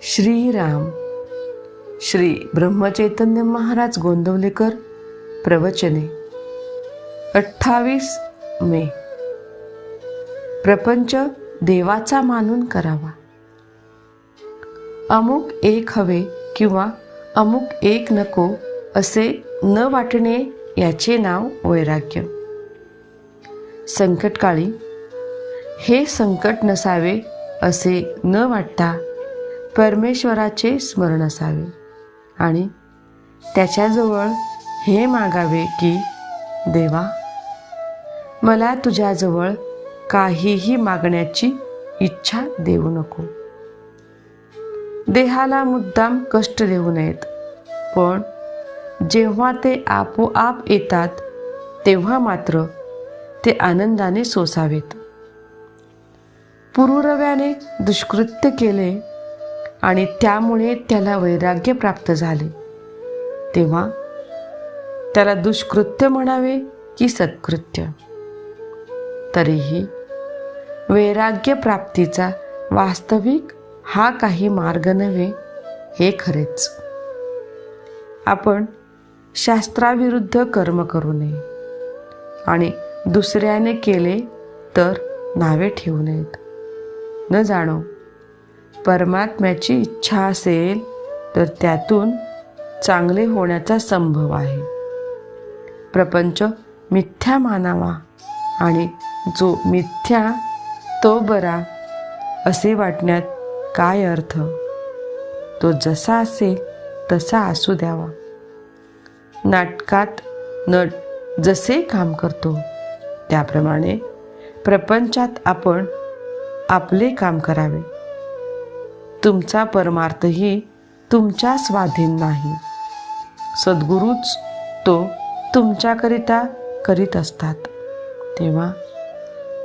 श्रीराम. श्री ब्रह्मचैतन्य महाराज गोंदवलेकर प्रवचने. 28 मे. प्रपंच देवाचा मानून करावा. अमुक एक हवे किंवा अमुक एक नको असे न वाटणे याचे नाव वैराग्य. संकटकाळी हे संकट नसावे असे न वाटता परमेश्वराचे स्मरण असावे आणि त्याच्याजवळ हे मागावे की देवा, मला तुझ्याजवळ काहीही मागण्याची इच्छा देऊ नको. देहाला मुद्दाम कष्ट देऊ नयेत, पण जेव्हा ते आपोआप येतात तेव्हा मात्र ते आनंदाने सोसावेत. पुरुरव्याने दुष्कृत्य केले आणि त्यामुळे त्याला वैराग्य प्राप्त झाले, तेव्हा त्याला दुष्कृत्य म्हणावे की सत्कृत्य. तरीही वैराग्य प्राप्तीचा वास्तविक हा काही मार्ग नव्हे हे खरेच. आपण शास्त्राविरुद्ध कर्म करू नये आणि दुसऱ्याने केले तर नावे ठेवू नयेत. न जाणो परमात्म्याची इच्छा असेल तर त्यातून चांगले होण्याचा संभव आहे. प्रपंच मिथ्या मानावा आणि जो मिथ्या तो बरा असे वाटण्यात काय अर्थ. तो जसा असेल तसा असू द्यावा. नाटकात नट जसे काम करतो त्याप्रमाणे प्रपंचात आपण आपले काम करावे. तुमचा परमार्थही तुमच्या स्वाधीन नाही. सद्गुरूच तो तुमच्याकरिता करीत असतात, तेव्हा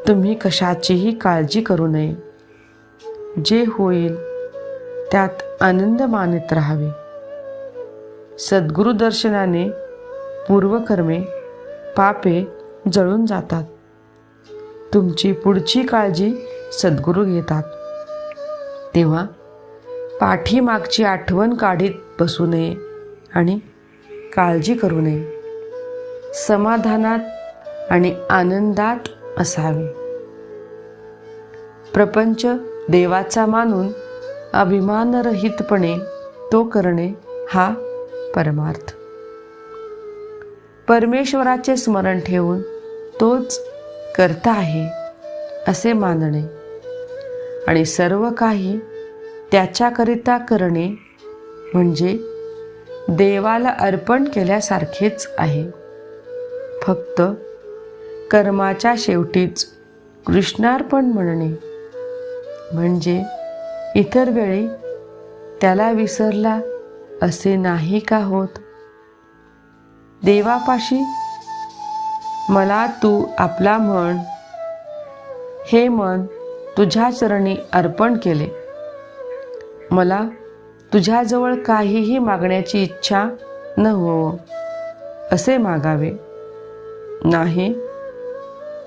तुम्ही कशाचीही काळजी करू नये. जे होईल त्यात आनंद मानत राहावे. सद्गुरु दर्शनाने पूर्वकर्मे पापे जळून जातात. तुमची पुढची काळजी सद्गुरू घेतात, तेव्हा पाठीमागची आठवण काढीत बसू नये आणि काळजी करू नये. समाधानात आणि आनंदात असावे. प्रपंच देवाचा मानून अभिमानरहितपणे तो करणे हा परमार्थ. परमेश्वराचे स्मरण ठेवून तोच करता आहे असे मानणे आणि सर्व काही त्याच्याकरिता करणे म्हणजे देवाला अर्पण केल्यासारखेच आहे. फक्त कर्माच्या शेवटीच कृष्णार्पण म्हणणे म्हणजे इतर वेळी त्याला विसरला असे नाही का होत. देवापाशी मला तू आपला म्हण, हे मन तुझ्या चरणी अर्पण केले. मला तुझ्याजवळ काहीही मागण्याची इच्छा न हो असे मागावे. नाही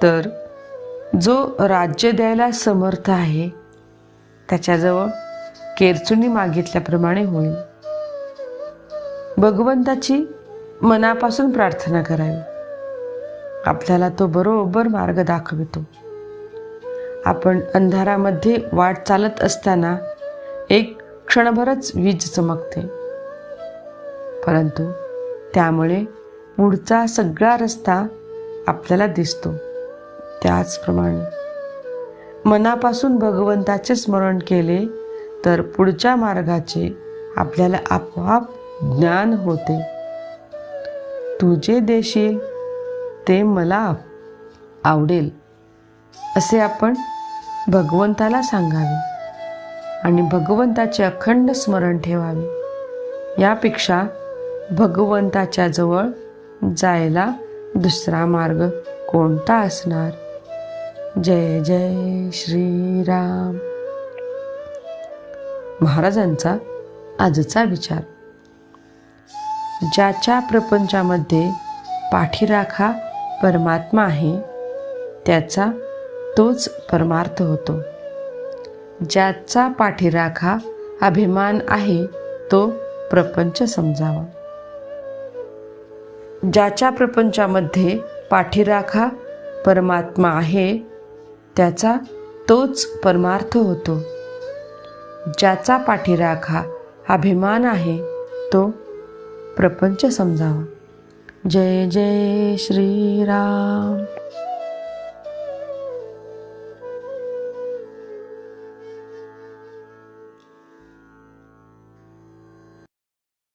तर जो राज्य द्यायला समर्थ आहे त्याच्याजवळ केरचुनी मागितल्याप्रमाणे होईल. भगवंताची मनापासून प्रार्थना करावी. आपल्याला तो बरोबर मार्ग दाखवितो. आपण अंधारामध्ये वाट चालत असताना एक क्षणभरच वीज चमकते, परंतु त्यामुळे पुढचा सगळा रस्ता आपल्याला दिसतो. त्याचप्रमाणे मनापासून भगवंताचे स्मरण केले तर पुढच्या मार्गाचे आपल्याला आपोआप ज्ञान होते. तू जे देशील ते मला आवडेल असे आपण भगवंताला सांगावे आणि भगवंताचे अखंड स्मरण ठेवावे. यापेक्षा भगवंताच्या जवळ जायला दुसरा मार्ग कोणता असणार. जय जय श्रीराम. महाराजांचा आजचा विचार. ज्याच्या प्रपंचामध्ये पाठीराखा परमात्मा आहे त्याचा तोच परमार्थ होतो. ज्याचा पाठीराखा अभिमान आहे तो प्रपंच समजावा. ज्याच्या प्रपंचामध्ये पाठीराखा परमात्मा आहे त्याचा तोच परमार्थ होतो. ज्याचा पाठीराखा अभिमान आहे तो प्रपंच समजावा. जय जय श्रीराम.